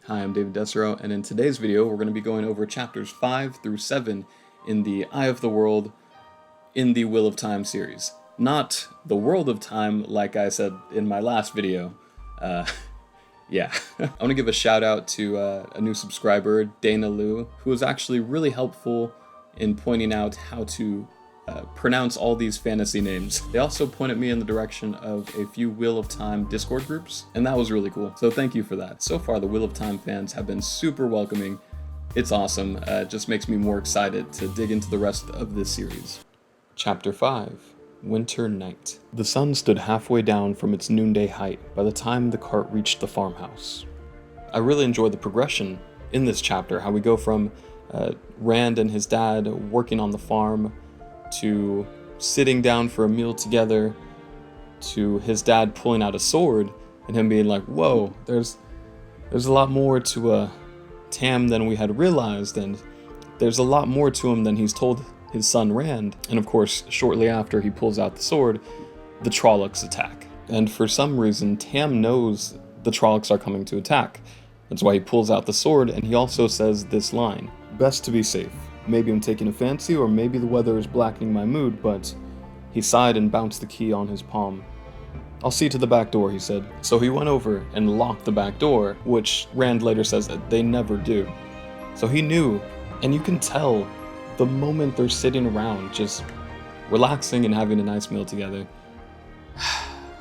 Hi, I'm David Desero, and in today's video, we're going to be going over chapters 5 through 7 in the Eye of the World in the Wheel of Time series. Not the World of Time, like I said in my last video. Yeah. I want to give a shout out to a new subscriber, Dana Liu, who was actually really helpful in pointing out how to pronounce all these fantasy names. They also pointed me in the direction of a few Wheel of Time Discord groups, and that was really cool. So thank you for that. So far, the Wheel of Time fans have been super welcoming. It's awesome. It just makes me more excited to dig into the rest of this series. Chapter 5, Winternight. The sun stood halfway down from its noonday height by the time the cart reached the farmhouse. I really enjoy the progression in this chapter, how we go from Rand and his dad working on the farm to sitting down for a meal together, to his dad pulling out a sword and him being like, whoa, there's a lot more to Tam than we had realized, and there's a lot more to him than he's told his son Rand. And of course, shortly after he pulls out the sword, the Trollocs attack. And for some reason, Tam knows the Trollocs are coming to attack. That's why he pulls out the sword, and he also says this line, "Best to be safe. Maybe I'm taking a fancy, or maybe the weather is blackening my mood, but..." He sighed and bounced the key on his palm. "I'll see to the back door," he said. So he went over and locked the back door, which Rand later says that they never do. So he knew, and you can tell the moment they're sitting around, just relaxing and having a nice meal together.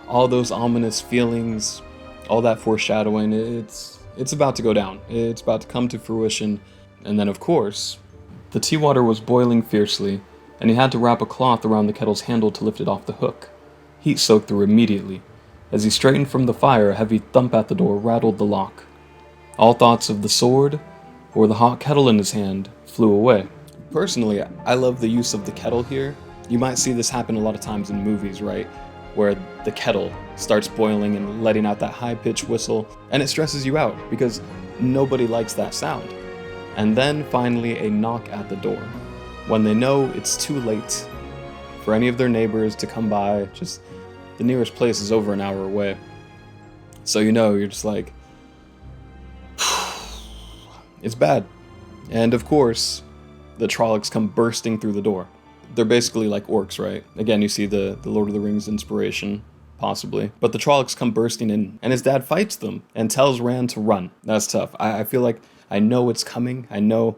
All those ominous feelings, all that foreshadowing, it's about to go down. It's about to come to fruition. And then, of course, the tea water was boiling fiercely, and he had to wrap a cloth around the kettle's handle to lift it off the hook. Heat soaked through immediately. As he straightened from the fire, a heavy thump at the door rattled the lock. All thoughts of the sword, or the hot kettle in his hand, flew away. Personally, I love the use of the kettle here. You might see this happen a lot of times in movies, right? Where the kettle starts boiling and letting out that high-pitched whistle, and it stresses you out, because nobody likes that sound. And then, finally, a knock at the door. When they know it's too late for any of their neighbors to come by, just the nearest place is over an hour away. So you're just like, it's bad. And of course, the Trollocs come bursting through the door. They're basically like orcs, right? Again, you see the Lord of the Rings inspiration, possibly. But the Trollocs come bursting in, and his dad fights them and tells Rand to run. That's tough. I feel like I know it's coming. I know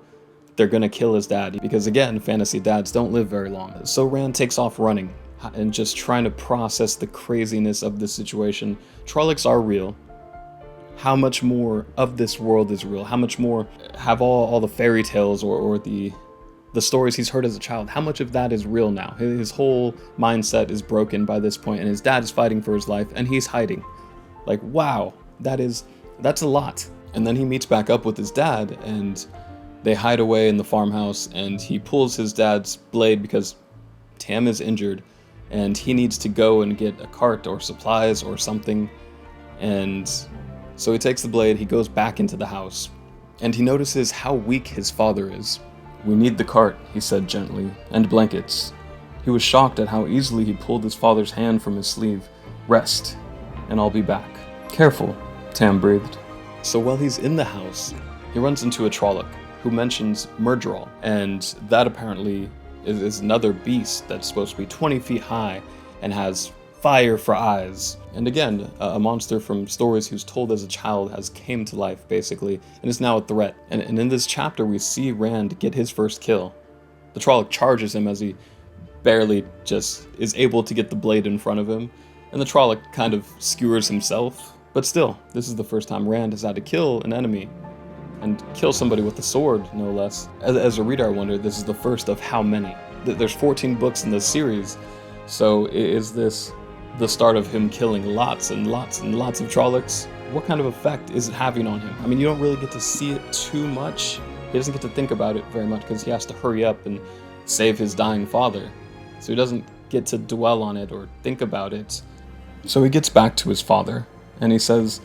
they're gonna kill his dad, because again, fantasy dads don't live very long. So Rand takes off running and just trying to process the craziness of the situation. Trollocs are real. How much more of this world is real? How much more have all the fairy tales or the stories he's heard as a child, how much of that is real now? His whole mindset is broken by this point, and his dad is fighting for his life, and he's hiding. Like, wow, that's a lot. And then he meets back up with his dad, and they hide away in the farmhouse, and he pulls his dad's blade because Tam is injured, and he needs to go and get a cart or supplies or something. And so he takes the blade, he goes back into the house, and he notices how weak his father is. "We need the cart," he said gently, "and blankets." He was shocked at how easily he pulled his father's hand from his sleeve. "Rest, and I'll be back." "Careful," Tam breathed. So while he's in the house, he runs into a Trolloc who mentions Murdral, and that apparently is another beast that's supposed to be 20 feet high and has fire for eyes. And again, a monster from stories he was told as a child has came to life, basically, and is now a threat. And in this chapter, we see Rand get his first kill. The Trolloc charges him as he barely just is able to get the blade in front of him, and the Trolloc kind of skewers himself. But still, this is the first time Rand has had to kill an enemy, and kill somebody with a sword, no less. As a reader, I wonder, this is the first of how many? There's 14 books in this series, so is this the start of him killing lots and lots and lots of Trollocs? What kind of effect is it having on him? I mean, you don't really get to see it too much. He doesn't get to think about it very much because he has to hurry up and save his dying father. So he doesn't get to dwell on it or think about it. So he gets back to his father, and he says,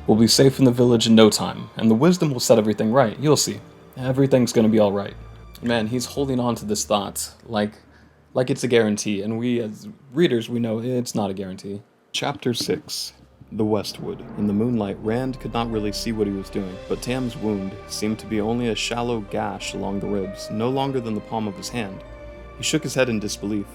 "We'll be safe in the village in no time, and the wisdom will set everything right. You'll see. Everything's gonna be all right." Man, he's holding on to this thought like it's a guarantee, and we as readers, we know it's not a guarantee. Chapter 6, The Westwood. In the moonlight, Rand could not really see what he was doing, but Tam's wound seemed to be only a shallow gash along the ribs, no longer than the palm of his hand. He shook his head in disbelief.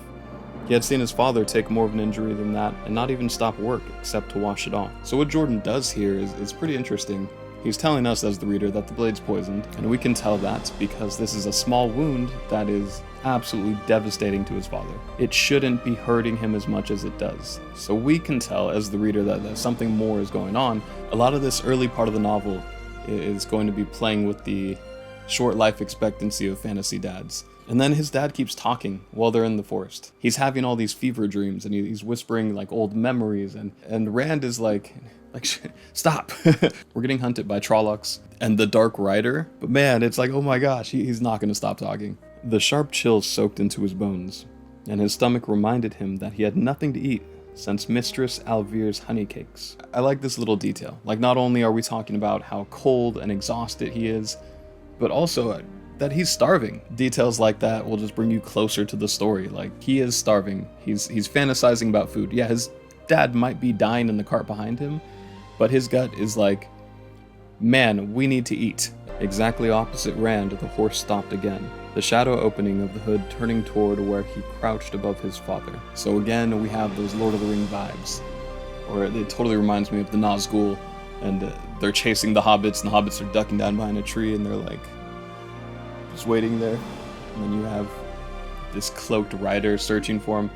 He had seen his father take more of an injury than that and not even stop work except to wash it off. So what Jordan does here is pretty interesting. He's telling us as the reader that the blade's poisoned, and we can tell that because this is a small wound that is absolutely devastating to his father. It shouldn't be hurting him as much as it does. So we can tell as the reader that something more is going on. A lot of this early part of the novel is going to be playing with the short life expectancy of fantasy dads. And then his dad keeps talking while they're in the forest. He's having all these fever dreams and he's whispering like old memories and Rand is like stop. We're getting hunted by Trollocs and the Dark Rider. But man, it's like, oh my gosh, he's not going to stop talking. The sharp chills soaked into his bones, and his stomach reminded him that he had nothing to eat since Mistress Alvir's honey cakes. I like this little detail. Like, not only are we talking about how cold and exhausted he is, but also that he's starving. Details like that will just bring you closer to the story. Like, he is starving. He's fantasizing about food. Yeah, his dad might be dying in the cart behind him, but his gut is like, man, we need to eat. Exactly opposite Rand, the horse stopped again, the shadow opening of the hood turning toward where he crouched above his father. So again, we have those Lord of the Ring vibes, or it totally reminds me of the Nazgul, and they're chasing the hobbits, and the hobbits are ducking down behind a tree, and they're like, just waiting there. And then you have this cloaked rider searching for him.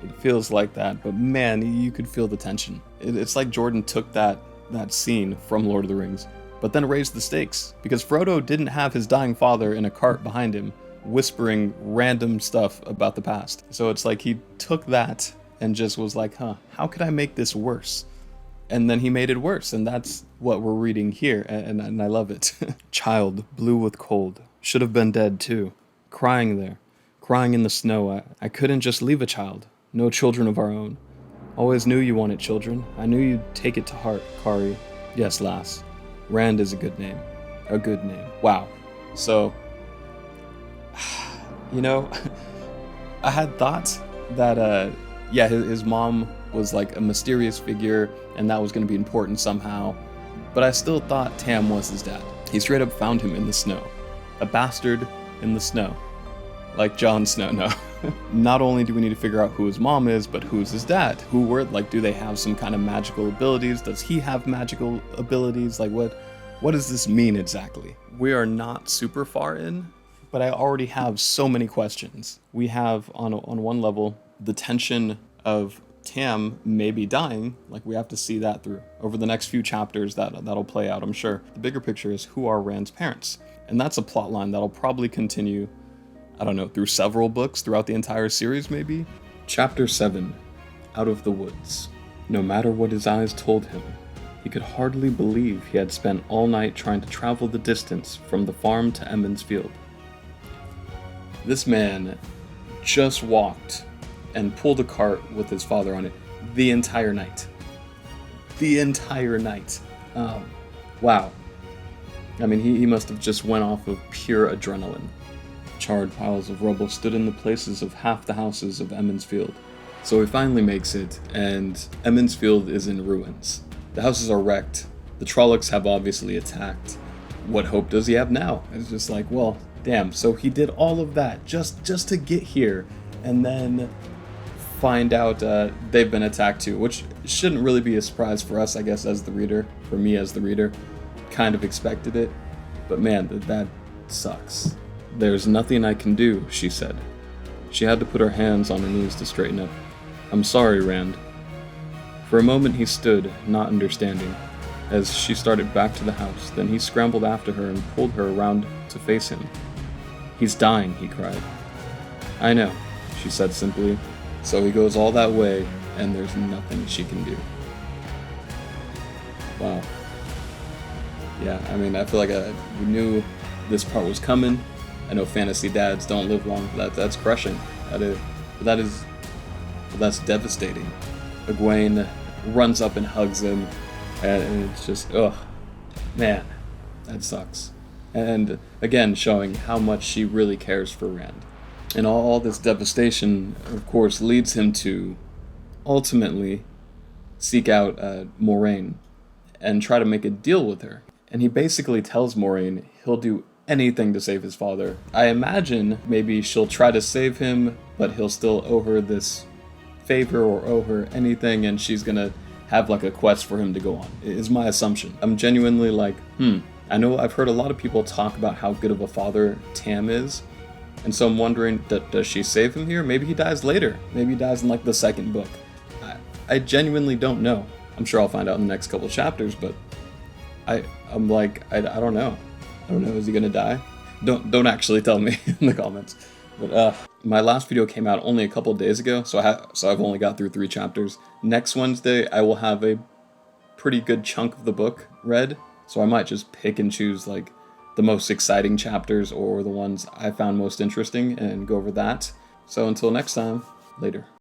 It feels like that, but man, you could feel the tension. It's like Jordan took that scene from Lord of the Rings, but then raised the stakes, because Frodo didn't have his dying father in a cart behind him, whispering random stuff about the past. So it's like he took that and just was like, how could I make this worse? And then he made it worse, and that's what we're reading here, and I love it. Child, blue with cold, should have been dead too. Crying there, crying in the snow. I couldn't just leave a child. No children of our own. Always knew you wanted children. I knew you'd take it to heart, Kari. Yes, lass. Rand is a good name. A good name. Wow. So, you know, I had thought that, his mom was like a mysterious figure and that was going to be important somehow. But I still thought Tam was his dad. He straight up found him in the snow. A bastard in the snow. Like Jon Snow, no. Not only do we need to figure out who his mom is, but who's his dad? Do they have some kind of magical abilities? Does he have magical abilities? Like, what does this mean exactly? We are not super far in, but I already have so many questions. We have, on one level, the tension of Tam maybe dying. Like, we have to see that through. Over the next few chapters, that'll play out, I'm sure. The bigger picture is, who are Rand's parents? And that's a plot line that'll probably continue, I don't know, through several books, throughout the entire series, maybe? Chapter 7, Out of the Woods. No matter what his eyes told him, he could hardly believe he had spent all night trying to travel the distance from the farm to Emmons Field. This man just walked and pulled a cart with his father on it the entire night. The entire night. Wow. I mean, he must have just went off of pure adrenaline. Charred piles of rubble stood in the places of half the houses of Emmons Field. So he finally makes it, and Emmons Field is in ruins. The houses are wrecked. The Trollocs have obviously attacked. What hope does he have now? It's just like, well, damn, so he did all of that just to get here, and then find out they've been attacked too, which shouldn't really be a surprise for us, I guess, as the reader. For me as the reader, kind of expected it, but man, that sucks. There's nothing I can do, she said. She had to put her hands on her knees to straighten up. I'm sorry, Rand. For a moment he stood, not understanding, as she started back to the house. Then he scrambled after her and pulled her around to face him. He's dying, he cried. I know, she said simply. So he goes all that way, and there's nothing she can do. Wow. Yeah, I mean, I feel like we knew this part was coming. I know fantasy dads don't live long, but that's crushing. That's devastating. Egwene runs up and hugs him, and it's just, man, that sucks. And again, showing how much she really cares for Rand. And all this devastation, of course, leads him to, ultimately, seek out Moraine and try to make a deal with her. And he basically tells Moraine he'll do anything to save his father. I imagine maybe she'll try to save him, but he'll still owe her this favor or owe her anything, and she's gonna have like a quest for him to go on, is my assumption. I'm genuinely like, I know I've heard a lot of people talk about how good of a father Tam is, and so I'm wondering, does she save him here? Maybe he dies later. Maybe he dies in like the second book. I genuinely don't know. I'm sure I'll find out in the next couple chapters, but I'm like, I don't know. I don't know, is he gonna die? Don't actually tell me in the comments. But my last video came out only a couple days ago, so I've only got through 3 chapters. Next Wednesday, I will have a pretty good chunk of the book read, so I might just pick and choose like the most exciting chapters or the ones I found most interesting and go over that. So until next time, later.